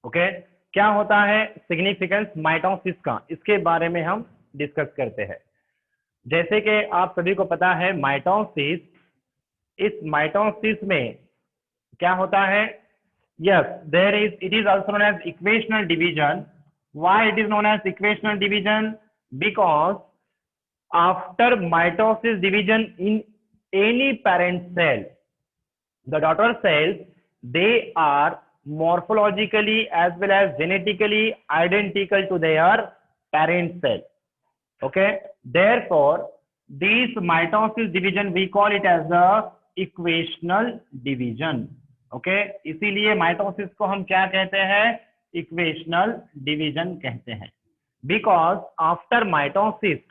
Okay क्या होता है सिग्निफिकेंस माइटोसिस का, इसके बारे में हम डिस्कस करते हैं। जैसे कि आप सभी को पता है माइटोसिस, इस माइटोसिस में क्या होता है, yes there is, it is also known as equational division. Why it is known as equational division? Because after mitosis division in any parent cell, the daughter cells, they are morphologically as well as genetically identical to their parent cell. Okay, therefore this mitosis division we call it as the equational division. Okay, इसीलिए mitosis को हम क्या कहते हैं, equational division कहते हैं। because after mitosis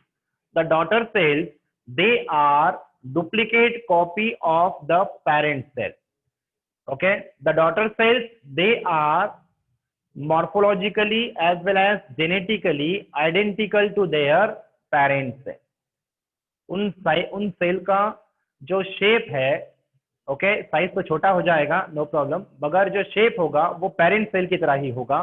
the daughter cells, they are duplicate copy of the parent cell. Okay, the daughter cells, they are morphologically as well as genetically identical to their parent cell. उन cell का जो shape है, okay size तो छोटा हो जाएगा no problem, मगर जो शेप होगा वो पेरेंट सेल की तरह ही होगा।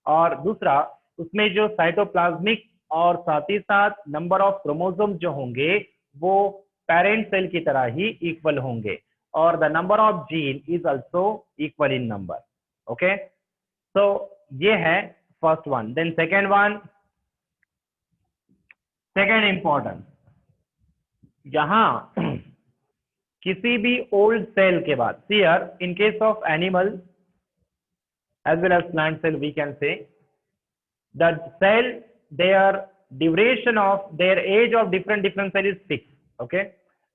और दूसरा उसमें जो साइटोप्लाज्मिक और साथ ही साथ नंबर ऑफ क्रोमोसोम जो होंगे वो पेरेंट सेल की तरह ही इक्वल होंगे, और the number of gene is also equal in number. Okay so ये है first one. Then second one, second important, यहां किसी भी ओल्ड सेल के बाद, here in case of animal as well as plant cell we can say the cell, their duration of their age of different cell is fixed. okay,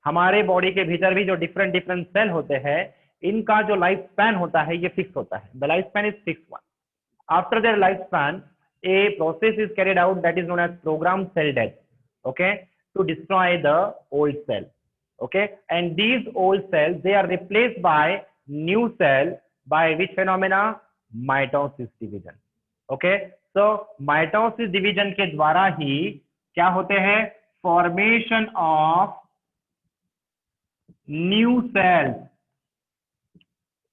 हमारे body के भीतर भी जो डिफरेंट सेल होते हैं इनका जो लाइफ स्पैन होता है ये फिक्स होता है। The life span is fix one. After their life span a process is carried out that is known as programmed cell death, okay, to destroy the old cell. Okay, and these old cells they are replaced by new cell by which phenomena? Mitosis division. Okay, so mitosis division के द्वारा ही क्या होते हैं, formation of new sales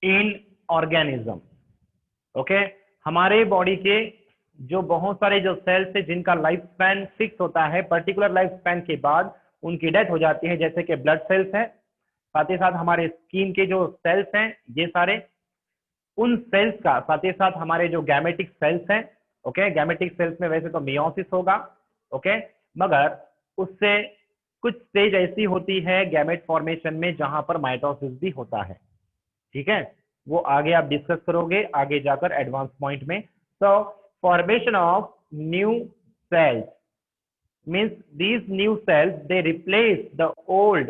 in organism. Okay, हमारे body के जो बहुत सारे जो सेल्स है जिनका लाइफ स्पैन फिक्स होता है, पर्टिकुलर लाइफ स्पैन के बाद उनकी डेथ हो जाती है, जैसे कि ब्लड सेल्स है, साथ ही साथ हमारे स्किन के जो सेल्स हैं ये सारे, उन सेल्स का साथ ही साथ हमारे जो गैमेटिक सेल्स हैं, ओके, गैमेटिक सेल्स में वैसे तो मियोसिस होगा, ओके, मगर उससे कुछ स्टेज ऐसी होती है गैमेट फॉर्मेशन में जहां पर माइटोसिस भी होता है। ठीक है, वो आगे आप डिस्कस करोगे आगे जाकर एडवांस पॉइंट में। सो formation of new sales means these new cells they replace the old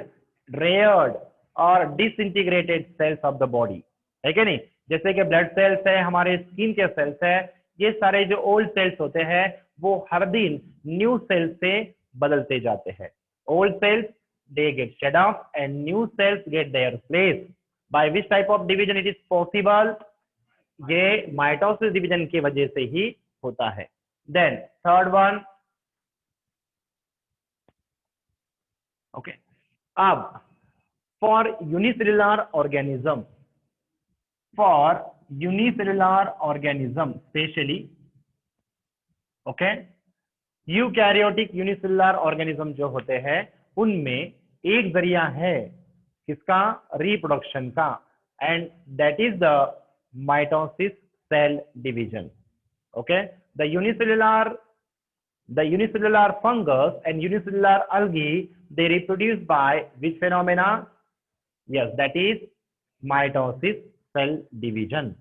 reared or disintegrated cells of the body, है क्या नहीं? जैसे कि ब्लड सेल्स है, हमारे स्किन के सेल्स है, ये सारे जो ओल्ड सेल्स होते हैं वो हर दिन न्यू सेल्स से बदलते जाते हैं। Old cells they get shed off and new cells get their place. by which type of division it is possible? ये माइटोसिस डिवीजन की वजह से ही होता है। देन थर्ड वन, ओके, अब for unicellular organism specially, okay, eukaryotic unicellular organism जो होते हैं उनमें एक जरिया है किसका, रिप्रोडक्शन का, and that is the mitosis cell division. Okay, the unicellular fungus and unicellular algae they reproduce by which phenomena? Yes, that is mitosis cell division.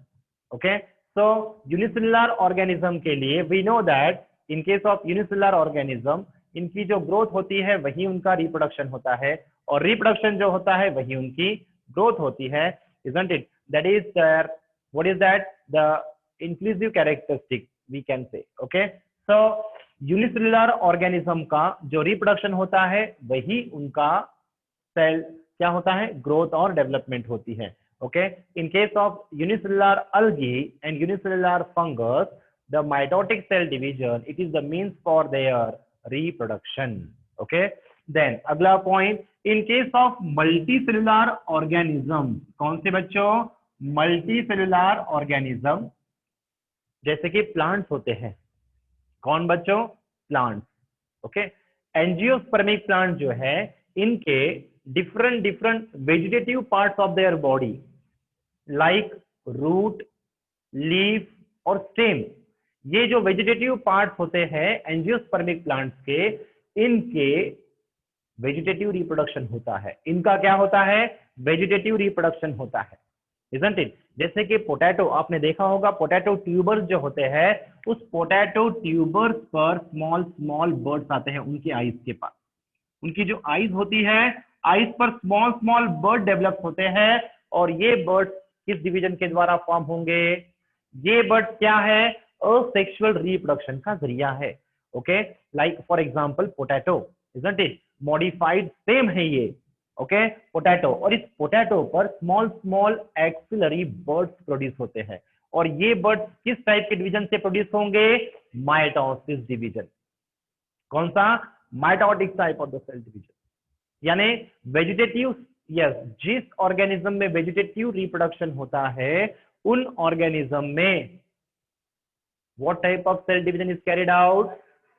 Okay, so unicellular organism के लिए we know that in case of unicellular organism इनकी जो growth होती है वही उनका reproduction होता है, और रिप्रोडक्शन जो होता है वही उनकी ग्रोथ होती है, isn't it? That is their, what is that? The inclusive characteristic we can say. Okay, so unicellular organism का जो रिप्रोडक्शन होता है वही उनका सेल क्या होता है, ग्रोथ और डेवलपमेंट होती है। Okay, in case of unicellular algae and unicellular fungus the mitotic cell division it is the means for their reproduction. Okay, then अगला point, in case of multicellular organism, कौन से बच्चों, मल्टीसेलुलर ऑर्गेनिज्म, जैसे कि plants होते हैं, कौन बच्चों, प्लांट्स। ओके, एंजियोस्पर्मिक प्लांट जो है इनके different different vegetative parts of their body like root, leaf और स्टेम, ये जो वेजिटेटिव पार्ट्स होते हैं एंजियोस्पर्मिक प्लांट्स के, इनके वेजिटेटिव रिप्रोडक्शन होता है। इनका क्या होता है, वेजिटेटिव रिप्रोडक्शन होता है, इजंट इट। जैसे कि पोटैटो, आपने देखा होगा पोटैटो ट्यूबर्स जो होते हैं, उस पोटैटो ट्यूबर्स पर स्मॉल स्मॉल बर्ड्स आते हैं उनकी आईज के पास। उनकी जो आईज होती है, आईज पर स्मॉल स्मॉल बर्ड डेवलप होते हैं, और ये बर्ड किस डिवीजन के द्वारा फॉर्म होंगे, ये बर्ड क्या है, असेक्सुअल रिप्रोडक्शन का जरिया है। Okay, like for example potato, isn't it, modified same है ये। ओके, पोटैटो, और इस पोटैटो पर small small axillary birds produce होते हैं, और ये बर्ड्स किस टाइप के डिवीजन से प्रोड्यूस होंगे, माइटोसिस डिवीजन। कौन सा, mitotic type of the cell division, यानी वेजिटेटिव, यस, जिस ऑर्गेनिज्म में वेजिटेटिव रिप्रोडक्शन होता है उन ऑर्गेनिज्म में what type of cell division is carried out,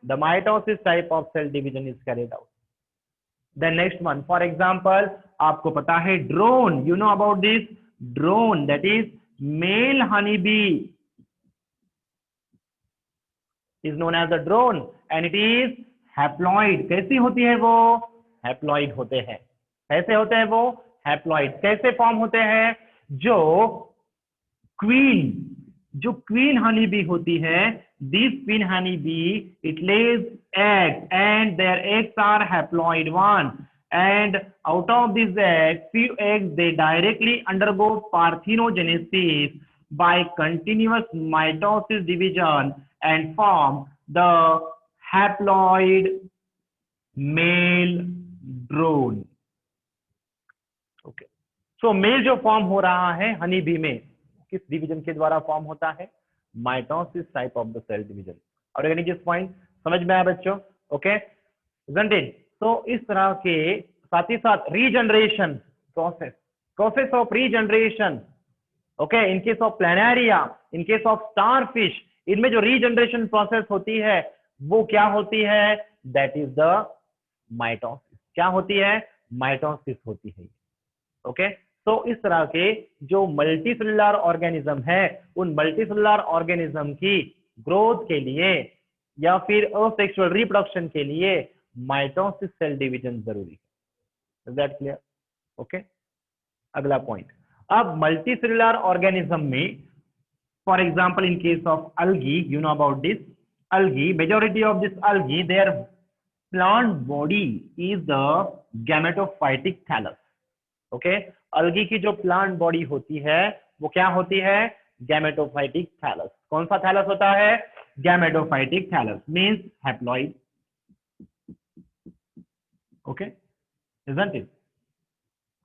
the mitosis type of cell division is carried out. Then next one, for example, आपको पता है drone, you know about this drone, that is male honeybee is known as the drone and it is haploid। कैसी होती है वो, haploid होते हैं। कैसे होते हैं वो, haploid। कैसे फॉर्म होते हैं, जो क्वीन हनी बी होती है, this queen honey bee it lays eggs and their eggs are haploid one, and out of this egg few eggs they directly undergo parthenogenesis by continuous mitosis division and form the haploid male drone। Okay, so male जो form हो रहा है honey bee में, किस division के द्वारा form होता है, mitosis type of the cell division. और यानी जिस पॉइंट समझ में आया बच्चों, ओके, isn't it? तो इस तरह के साथ ही साथ regeneration process of regeneration, okay, in case of planaria, in case of starfish, इनमें जो रीजनरेशन प्रोसेस होती है वो क्या होती है, दैट इज द माइटोसिस। क्या होती है, माइटोसिस होती है। ओके, तो इस तरह के जो मल्टीसेलुलर ऑर्गेनिज्म है, उन मल्टीसेलुलर ऑर्गेनिज्म की ग्रोथ के लिए या फिर असेक्सुअल रिप्रोडक्शन के लिए माइटोसिस सेल डिवीजन जरूरी है। Is that clear? ओके, अगला पॉइंट, अब मल्टीसेलुलर ऑर्गेनिज्म में, for example in case of algae, you know about this algae, majority of this algae, their plant body is the gametophytic thallus। Okay, algae की जो plant body होती है वो क्या होती है, गैमेटोफाइटिक थैलस। कौन सा थैलस होता है, gametophytic thallus, means haploid. Okay, isn't it?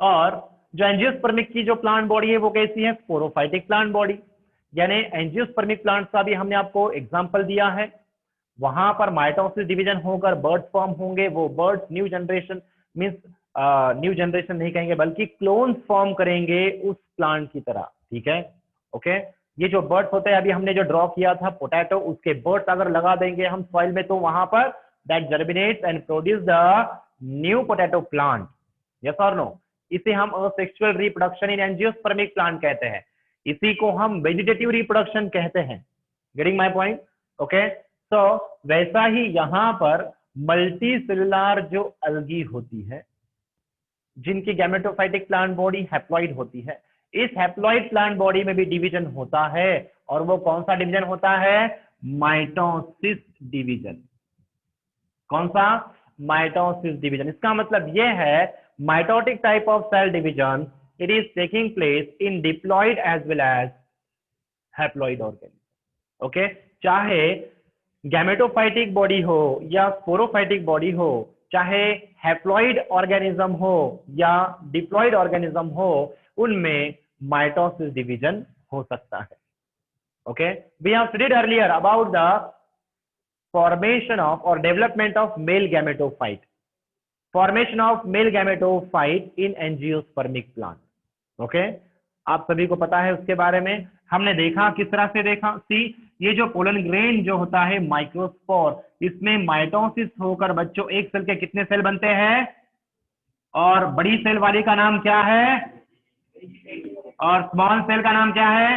और जो एंजियोस्पर्मिक की जो प्लांट बॉडी है वो कैसी है, स्पोरोफाइटिक प्लांट बॉडी। यानी एंजियोस्पर्मिक प्लांट का भी हमने आपको एग्जांपल दिया है, वहां पर माइटोसिस डिवीजन होकर बर्ड्स फॉर्म होंगे, वो birds new generation, means new generation नहीं कहेंगे बल्कि क्लोन्स फॉर्म करेंगे उस प्लांट की तरह। ठीक है, ओके, ये जो बर्ड्स होते हैं, अभी हमने जो ड्रॉ किया था पोटैटो, उसके बर्ड्स अगर लगा देंगे हम सॉइल में, तो वहां पर that germinates and produce the new potato plant. Yes और नो? इसे हम asexual reproduction in angiospermic plant कहते हैं, इसी को हम वेजिटेटिव रिप्रोडक्शन कहते हैं। Getting my point? ओके, तो वैसा ही यहां पर मल्टी सेलुलर जो अलगी होती है, जिनकी गैमेटोफाइटिक प्लांट बॉडी हैप्लॉइड होती है, इस हैप्लॉइड प्लांट बॉडी में भी डिवीजन होता है, और वो कौन सा डिवीजन होता है, माइटोसिस डिवीजन। कौन सा, माइटोसिस डिवीजन। इसका मतलब यह है mitotic type of cell division, it is taking place in diploid as well as haploid organism. Okay, चाहे गैमेटोफाइटिक बॉडी हो या स्पोरोफाइटिक बॉडी हो, चाहे हैप्लॉइड ऑर्गेनिज्म हो या डिप्लॉइड ऑर्गेनिज्म हो, उनमें माइटोसिस डिवीजन हो सकता है। Okay, we have studied earlier about the formation of और development of male gametophyte, formation of male gametophyte in angiospermic plant. Okay, आप सभी को पता है उसके बारे में। हमने देखा, किस तरह से देखा, सी ये जो पोलन ग्रेन जो होता है माइक्रोस्पोर, इसमें माइटोसिस होकर बच्चों एक सेल के कितने सेल बनते हैं, और बड़ी सेल वाली का नाम क्या है, और स्मॉल सेल का नाम क्या है,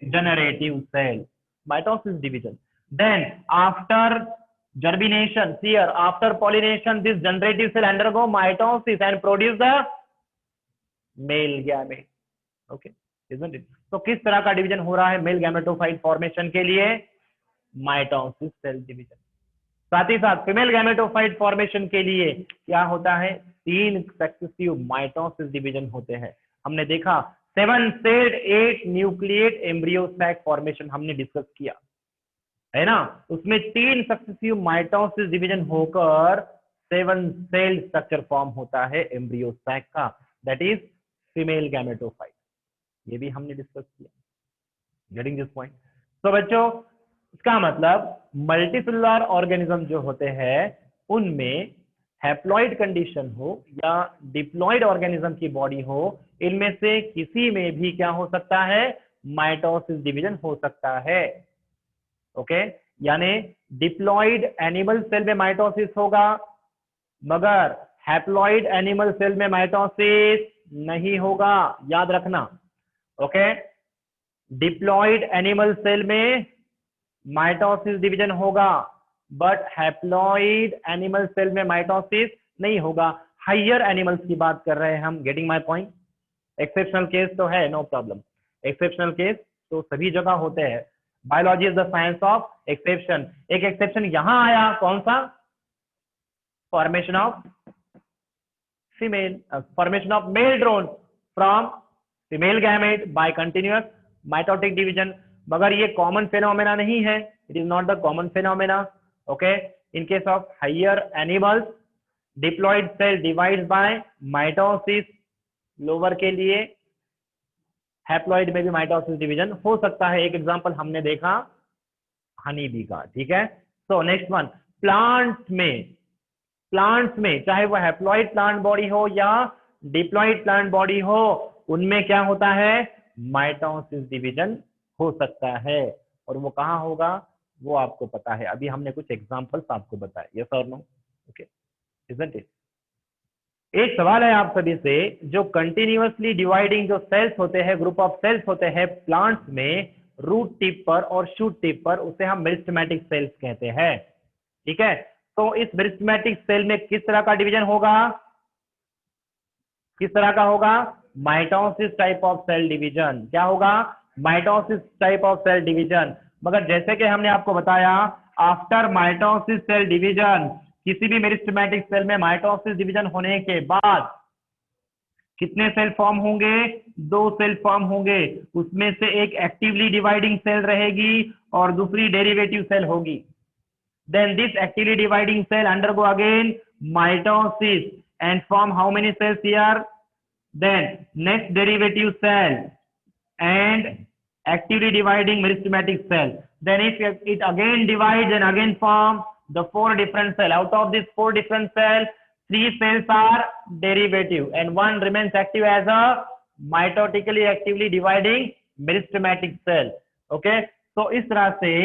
generative cell, mitosis division. Then after germination, here after pollination, this generative cell undergo mitosis and produce the male gamete. Okay, isn't it? तो किस तरह का डिवीजन हो रहा है मेल गैमेटोफाइट फॉर्मेशन के लिए, माइटोसिस सेल डिवीजन. साथ ही साथ फीमेल गैमेटोफाइट फॉर्मेशन के लिए क्या होता है, 3 सक्सेसिव माइटोसिस डिवीजन होते हैं. हमने देखा 7 celled 8 nucleate embryo sac formation हमने डिस्कस किया है ना, उसमें 3 सक्सेसिव माइटोसिस डिवीजन होकर 7 सेल स्ट्रक्चर फॉर्म होता है एम्ब्रियो सैक का, दैट इज फीमेल गैमेटोफाइट. ये भी हमने डिस्कस किया. Getting this point. तो बच्चों इसका मतलब मल्टीसेलुलर ऑर्गेनिज्म जो होते हैं उनमें हैप्लॉइड कंडीशन हो या डिप्लॉइड ऑर्गेनिज्म की बॉडी हो, इनमें से किसी में भी क्या हो सकता है, माइटोसिस डिवीजन हो सकता है. ओके, यानी डिप्लॉइड एनिमल सेल में माइटोसिस होगा, मगर हैप्लॉइड एनिमल सेल में माइटोसिस नहीं होगा, याद रखना. ओके, डिप्लॉइड एनिमल सेल में माइटोसिस डिवीजन होगा, बट हैप्लॉइड एनिमल सेल में माइटोसिस नहीं होगा. हायर एनिमल्स की बात कर रहे हैं हम. Getting my point. Exceptional case तो है, नो प्रॉब्लम. एक्सेप्शनल केस तो सभी जगह होते हैं. Biology is the science of exception. एक एक्सेप्शन यहां आया, कौन सा, formation of formation of male drone from female gamete by continuous mitotic division. मगर ये कॉमन फेनोमेना नहीं है, it is not the common phenomena. Okay, in case of higher animals diploid cell divides by mitosis, lower के लिए haploid में भी mitosis division हो सकता है. एक एग्जांपल हमने देखा हनी बी का. ठीक है. सो नेक्स्ट वन, प्लांट्स में चाहे वो हैप्लॉइड प्लांट बॉडी हो या डिप्लॉइड प्लांट बॉडी हो, उनमें क्या होता है, माइटोसिस डिवीजन हो सकता है. और वो कहां होगा वो आपको पता है, अभी हमने कुछ एग्जांपल्स आपको बताए. यस और नो. Okay, isn't it. एक सवाल है आप सभी से, जो कंटिन्यूअसली डिवाइडिंग जो सेल्स होते हैं, ग्रुप ऑफ सेल्स होते हैं प्लांट्स में, रूट टिप पर और शूट टिप पर, उसे हम मेरिस्टेमेटिक सेल्स कहते हैं. ठीक है. तो इस मेरिस्टेमेटिक सेल में किस तरह का डिवीजन होगा, किस तरह का होगा, mitosis type of cell division. क्या होगा, mitosis type of cell division. मगर जैसे कि हमने आपको बताया, आफ्टर माइटोसिस सेल डिवीजन, किसी भी मेरिस्टेमेटिक सेल में माइटोसिस डिवीजन होने के बाद कितने सेल फॉर्म होंगे, 2 सेल फॉर्म होंगे. उसमें से एक एक्टिवली डिवाइडिंग सेल रहेगी और दूसरी डेरिवेटिव सेल होगी. Then this actively dividing cell undergo again mitosis and form how many cells here? Then next derivative cell and actively dividing meristematic cell. Then if it again divides and again form the 4 different cells. Out of these 4 different cells, 3 cells are derivative and 1 remains active as a mitotically actively dividing meristematic cell. Okay, so इस तरह से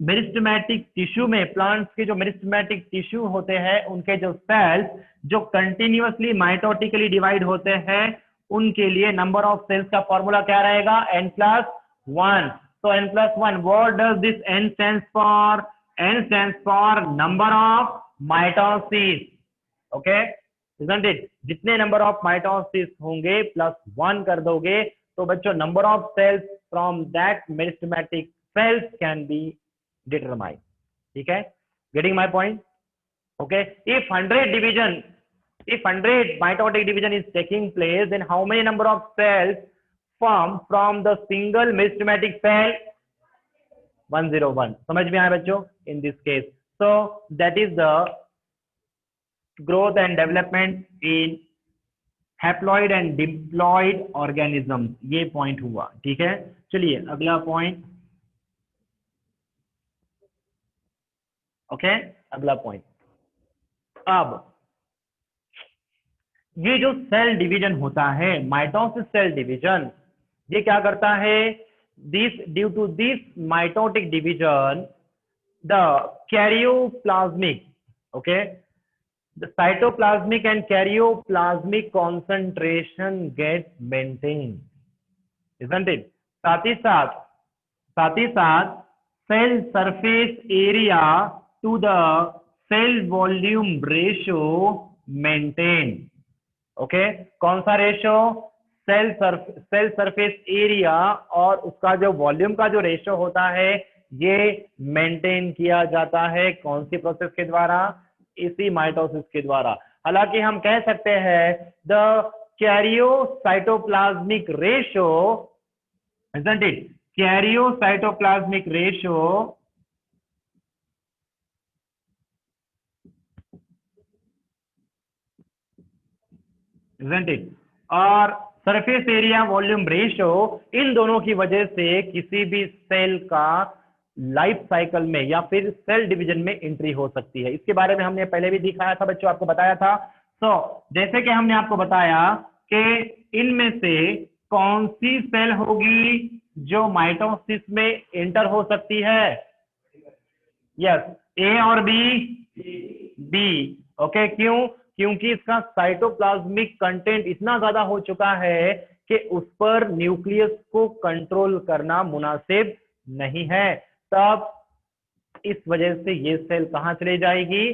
meristematic tissue में, plants के जो meristematic tissue होते हैं, उनके जो सेल्स जो कंटिन्यूअसली माइटोटिकली डिवाइड होते हैं, उनके लिए नंबर ऑफ सेल्स का फॉर्मूला क्या रहेगा, n+1. तो n+1, what does this n stands for, n stands for number of mitosis. Okay, isn't it. जितने नंबर ऑफ माइटोसिस होंगे +1 कर दोगे, तो बच्चों number of cells from that meristematic cells can be determine. ठीक है, getting my point. Okay, if 100 mitotic division is taking place, then how many number of cells form from the single meristematic cell? 101. समझ में आया बच्चों in this case? So that is the growth and development in haploid and diploid organisms. ये point हुआ. ठीक है, चलिए अगला point. ओके, अगला पॉइंट. अब ये जो सेल डिवीजन होता है, माइटोसिस सेल डिवीजन, ये क्या करता है, this due to this mitotic division the karyoplasmic, okay, the cytoplasmic and karyoplasmic concentration gets maintained, isn't it? साथ ही साथ cell surface area to the cell volume ratio maintained, okay कौन सा ratio? Cell surface area और उसका जो volume का जो ratio होता है ये मेंटेन किया जाता है कौन सी प्रोसेस के द्वारा? इसी माइटोसिस के द्वारा। हालांकि हम कह सकते हैं the karyocytoplasmic ratio, isn't it? Karyocytoplasmic ratio isn't it? और सरफेस एरिया वॉल्यूम रेशो, इन दोनों की वजह से किसी भी सेल का लाइफ साइकिल में या फिर सेल डिवीजन में एंट्री हो सकती है। इसके बारे में हमने पहले भी दिखाया था बच्चों, आपको बताया था। जैसे कि हमने आपको बताया कि इनमें से कौन सी सेल होगी जो माइटोसिस में एंटर हो सकती है? यस, ए और बी। ओके, क्यों? क्योंकि इसका साइटोप्लाज्मिक कंटेंट इतना ज्यादा हो चुका है कि उस पर न्यूक्लियस को कंट्रोल करना मुनासिब नहीं है। तब इस वजह से ये सेल कहां चली जाएगी?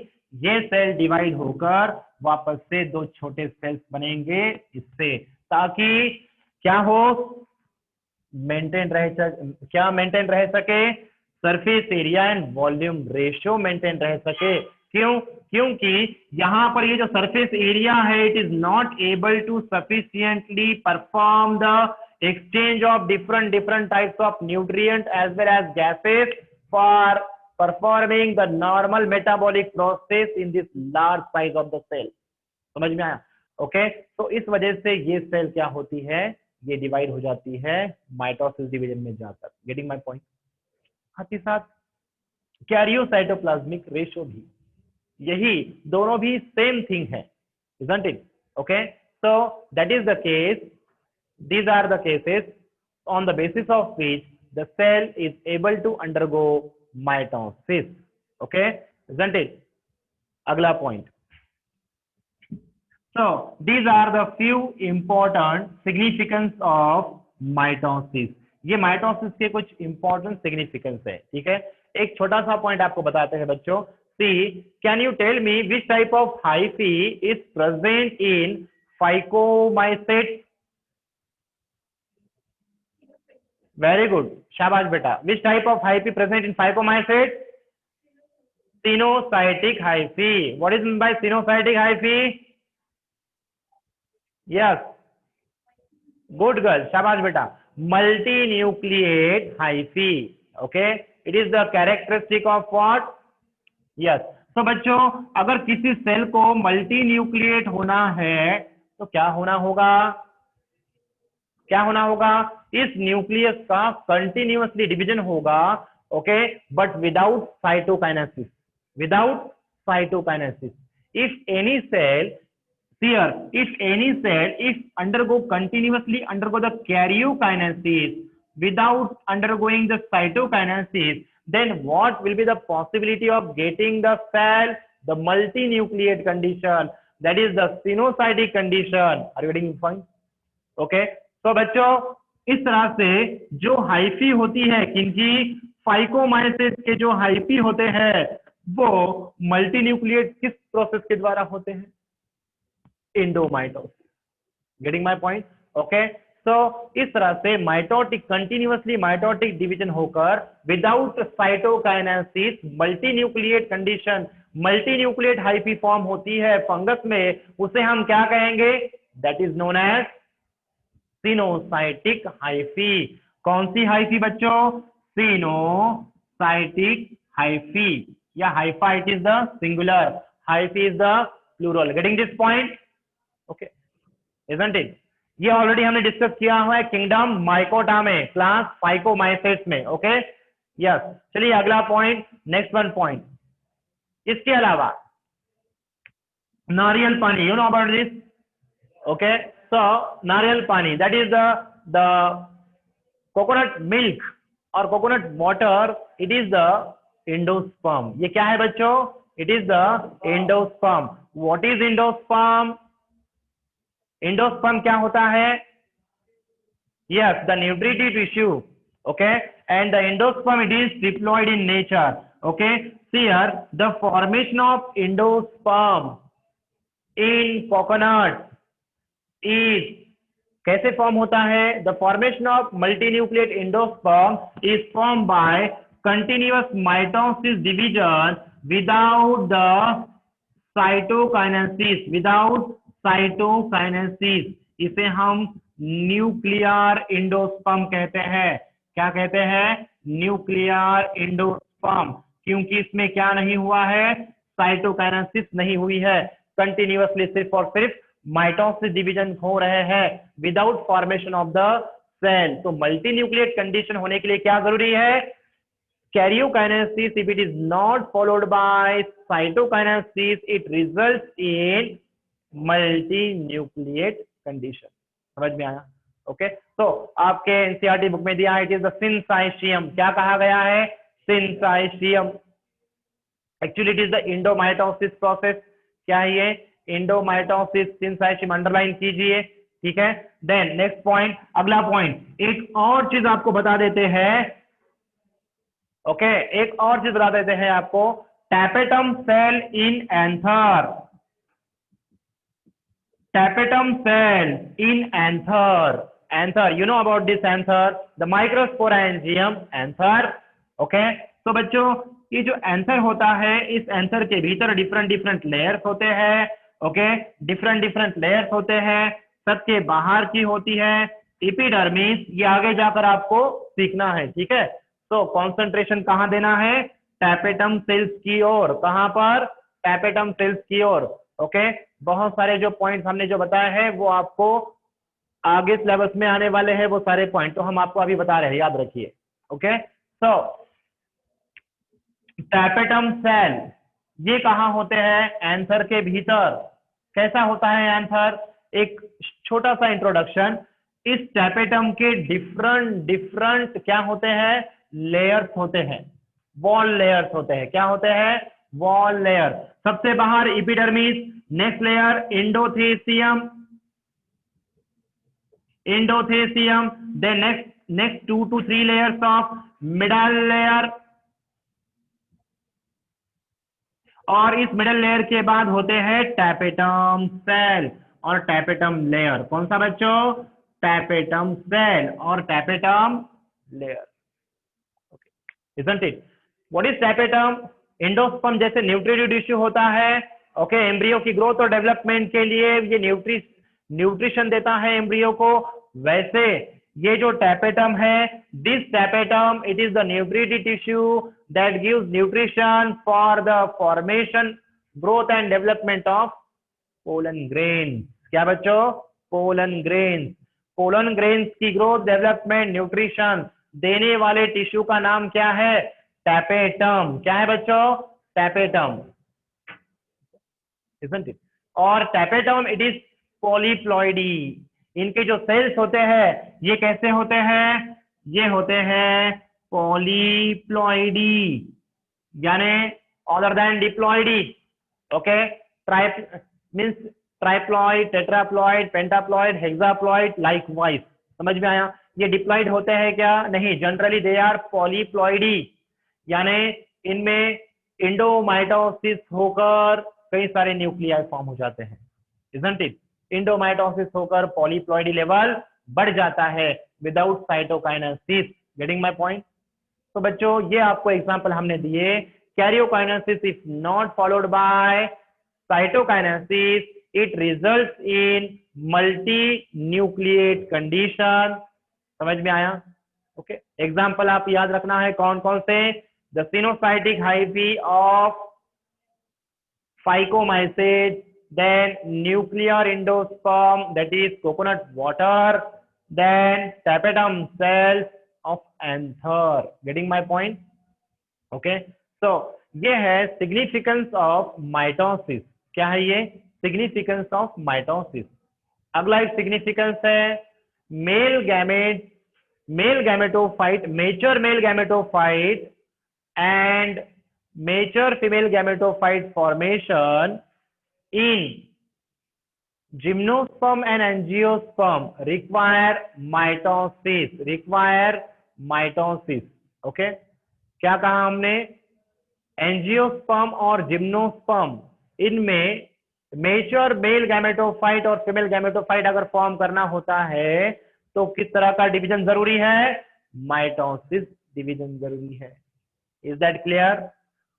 ये सेल डिवाइड होकर वापस से दो छोटे सेल्स बनेंगे इससे, ताकि क्या हो? मेंटेन रह सके? Surface area and volume ratio maintain रह सके। क्यों? क्योंकि यहां पर ये जो सरफेस एरिया है it is not able to sufficiently perform the exchange of different types of nutrient as well as gases for performing the normal metabolic process in this large size of the cell। समझ में आया? Okay, तो इस वजह से ये cell क्या होती है? ये डिवाइड हो जाती है माइटोसिस डिवीजन में जाकर। Getting my point? साथ ही साथ कैरियोसाइटोप्लाज्मिक रेशो भी, यही दोनों भी सेम थिंग है, isn't it? Okay, so that is the case, these are the cases on the basis of which the cell is able to undergo mitosis। Okay, isn't it? अगला point, so these are the few important significance of mitosis। ये mitosis के कुछ important significance है, ठीक है। एक छोटा सा पॉइंट आपको बताते हैं बच्चों। See, can you tell me which type of hyphae is present in phycomycetes? Very good, शाबाश बेटा। Which type of hyphae present in phycomycetes? Sinocytic hyphae। What is meant by sinocytic hyphae? Yes, good girl, शाबाश बेटा। Multinucleate hyphae। Okay, it is the characteristic of what? Yes, तो बच्चों अगर किसी cell को multi nucleate होना है तो क्या होना होगा? इस न्यूक्लियस का कंटिन्यूअसली डिवीजन होगा, okay, but without cytokinesis. If any cell continuously undergo the karyokinesis without undergoing the cytokinesis, then what will be the possibility of getting the cell? The multinucleate condition, that is the sinusoidic condition। Are you getting point? Okay, तो बच्चों इस तरह से जो hyphae होती है, किनकी? फाइकोमाइसिस के जो हाइफी होते हैं वो मल्टीन्यूक्लिएट किस प्रोसेस के द्वारा होते हैं? Endomitosis. Getting my point? Okay, तो इस तरह से कंटिन्यूअसली माइटोटिक डिवीजन होकर without cytokinesis multinucleate condition, multinucleate hyphae form होती है फंगस में, उसे हम क्या कहेंगे? That is known as coenocytic hyphae. कौन सी हाइफी बच्चों? सिनोसाइटिक हाइफी, या hypha it is the singular, hyphae is the plural. Getting this point? Okay, isn't it? ये ऑलरेडी हमने डिस्कस किया हुआ है किंगडम माइकोटा में, क्लास फाइकोमाइसेट्स में। ओके, यस, चलिए अगला पॉइंट, नेक्स्ट वन पॉइंट। इसके अलावा नारियल पानी, you know about this? Okay, so nariyal pani, that is the coconut milk और coconut water, it is the endosperm. ये क्या है बच्चों? It is the endosperm. What is endosperm? Endosperm क्या होता है? Yes, the nutritive tissue. Okay, and the endosperm, it is diploid in nature. Okay, see here the formation of endosperm in coconut is कैसे form होता है? The formation of multinucleate endosperm is formed by continuous mitosis division without the cytokinesis, without cytokinesis। इसे हम nuclear endosperm कहते हैं। क्या कहते हैं? न्यूक्लियर एंडोस्पर्म, क्योंकि इसमें क्या नहीं हुआ है? साइटोकाइनेसिस नहीं हुई है। कंटिन्यूअसली सिर्फ और सिर्फ माइटोसिस डिवीजन हो रहे हैं without formation of the cell. तो मल्टी न्यूक्लिएट कंडीशन होने के लिए क्या जरूरी है? Karyokinesis. If it is not followed by cytokinesis, it results in multinucleate condition। समझ में आया? ओके, तो आपके एनसीईआरटी बुक में दिया है, इट इज द सिंसाइशियम। क्या कहा गया है? Syncytium. Actually it is the endomitosis process. क्या है ये? इंडोमाइटोसिस, सिंसाइशियम अंडरलाइन कीजिए, ठीक है। देन नेक्स्ट पॉइंट, अगला पॉइंट, एक और चीज आपको बता देते हैं। ओके, एक और चीज बता देते हैं आपको, tapetum cell in anther. Tapetum cell in anther. Anther, you know about this anther, the microsporangium anther. Okay, तो बच्चों ये जो एंथर होता है, इस एंथर के भीतर डिफरेंट डिफरेंट लेयर्स होते हैं। ओके, डिफरेंट डिफरेंट लेयर्स होते हैं, सबके बाहर की होती है एपिडर्मिस। ये आगे जाकर आपको सीखना है, ठीक है। तो कॉन्सेंट्रेशन कहां देना है? टैपेटम सेल्स की ओर। कहां पर? टैपेटम सेल्स की ओर। ओके, बहुत सारे जो पॉइंट्स हमने जो बताए हैं वो आपको आगे सिलेबस में आने वाले हैं, वो सारे पॉइंट तो हम आपको अभी बता रहे हैं, याद रखिए। ओके, तो टैपेटम सेल ये कहां होते हैं? एंथर के भीतर। कैसा होता है एंथर? एक छोटा सा इंट्रोडक्शन, इस टैपेटम के डिफरेंट डिफरेंट क्या होते हैं? लेयर्स होते हैं, वॉल लेयर्स होते हैं। क्या होते हैं? Wall layer. सबसे बाहर epidermis, next layer endothecium, endothecium, then next 2 to 3 layers of middle layer, और इस मिडल लेयर के बाद होते हैं टैपेटम सेल और टैपेटम लेयर। कौन सा बच्चों? टैपेटम सेल और tapetum layer. Isn't it? What is tapetum? Endosperm जैसे न्यूट्रिटिव टिश्यू होता है, ओके, एम्ब्रियो की ग्रोथ और डेवलपमेंट के लिए ये न्यूट्रिशन देता है एम्ब्रियो को, वैसे ये जो टैपेटम है, this tapetum it is the nutritive tissue that gives nutrition for the formation, growth and development of pollen grain. क्या बच्चों? Pollen grain. पोलन ग्रेन्स की ग्रोथ, डेवलपमेंट, न्यूट्रिशन देने वाले टिश्यू का नाम क्या है? टैपेटम। क्या है बच्चों? टैपेटम। Isn't it? और टैपेटम इट इज पॉलीप्लॉइडी। इनके जो सेल्स होते हैं ये कैसे होते हैं? ये होते हैं पॉलीप्लॉइडी, यानी other than diploidy. Okay, means triploid, tetraploid, pentaploid, hexaploid, likewise. समझ में आया? ये डिप्लॉइड होते हैं क्या? नहीं, जनरली दे आर पॉलीप्लॉइडी, यानी इनमें इंडोमाइटोसिस होकर कई सारे न्यूक्लियाई फॉर्म हो जाते हैं। Isn't it? इंडोमाइटोसिस होकर पॉलीप्लॉइडी लेवल बढ़ जाता है without cytokinesis. Getting my point? तो बच्चों ये आपको एग्जांपल हमने दिए। Karyokinesis if not followed by cytokinesis, it results in multi nucleate condition. समझ में आया? ओके, एग्जाम्पल आप याद रखना है कौन कौन से? The coenocytic hyphae of phycomycete, then nuclear endosperm that is coconut water, then tapetum cells of anther। Getting my point? Okay, so ये है significance of mitosis। क्या है ये? significance of mitosis। अगला एक significance है male gamete male gametophyte, mature male gametophyte and mature female gametophyte formation in gymnosperm and angiosperm require mitosis. Okay, क्या कहा हमने? एंजियोस्पर्म और जिम्नोस्पर्म, इनमें मेच्योर मेल गैमेटोफाइट और फीमेल गैमेटोफाइट अगर फॉर्म करना होता है तो किस तरह का डिवीजन जरूरी है? माइटोसिस डिवीजन जरूरी है. Is that clear?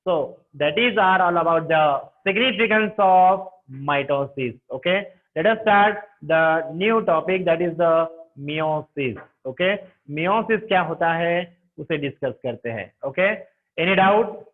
So that is all about the significance of mitosis. Okay, let us start the new topic, that is the meiosis. Okay, meiosis क्या होता है उसे डिस्कस करते हैं. Okay, any doubt?